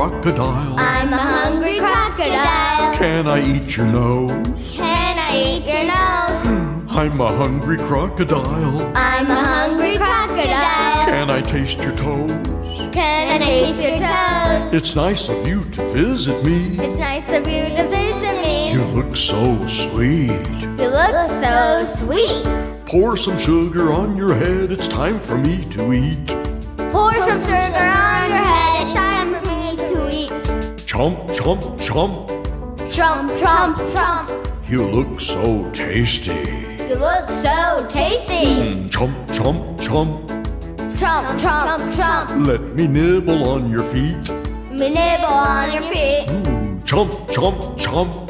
crocodile. I'm a hungry crocodile. Can I eat your nose? Can I eat your nose? I'm a hungry crocodile. I'm a hungry crocodile. Can I taste your toes? Can I taste your toes? It's nice of you to visit me. It's nice of you to visit me. You look so sweet. You look so sweet. Pour some sugar on your head. It's time for me to eat. Pour some sugar on your head. It's time for me to eat. Chomp, chomp, chomp. Chomp, chomp, chomp. You look so tasty. You look so tasty. Chomp, chomp, chomp. Chomp, chomp, chomp. Let me nibble on your feet. Me nibble on your feet. Chomp, chomp, chomp.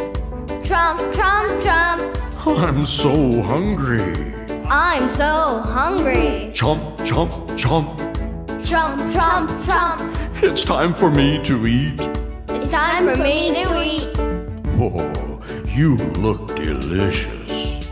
Chomp, chomp, chomp. I'm so hungry. I'm so hungry. Chomp, chomp, chomp. Chomp, chomp, chomp. It's time for me to eat. It's time for me to eat. Oh, you look delicious.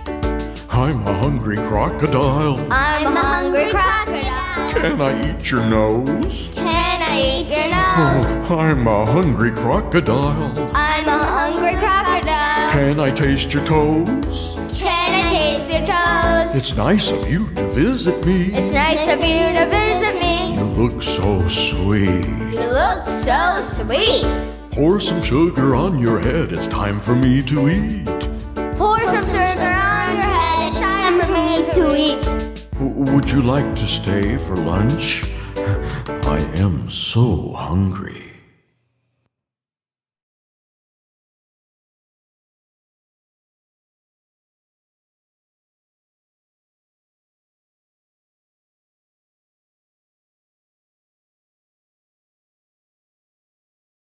I'm a hungry crocodile. I'm a hungry crocodile. Can I eat your nose? Can I eat your nose? I'm a hungry crocodile. I'm a hungry crocodile. Can I taste your toes? Can I taste your toes? It's nice of you to visit me. It's nice of you to visit me. You look so sweet. You look so sweet. Pour some sugar on your head. It's time for me to eat. Pour some sugar on your head. It's time for me to eat. Would you like to stay for lunch? I am so hungry.